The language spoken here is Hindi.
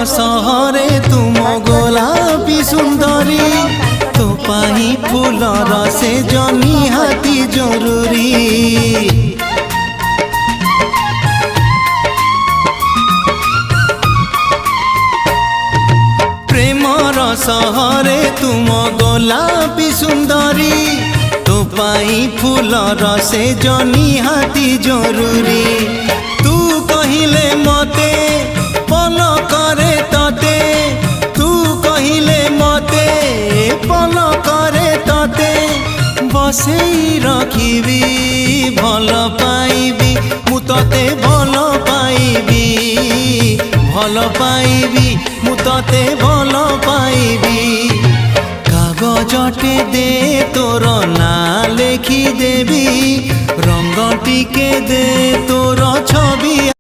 सहरे तुम गोलापी सुंदरी तो पाई फूलर से निहाती जरूरी। प्रेमर सहरे तुम गोलापी सुंदरी तो पाई फूलर से निहाती जरूरी। तू कहिले मते पल करे तते, तू कहिले मते पल करे तते, बसेई रखिबी भल पाइबी मु तते भल पाइबी, भल पाइबी मु तते भल पाइबी। कागजटे दे तोर ना लेखी देबी, रंग टिके दे तोर छवि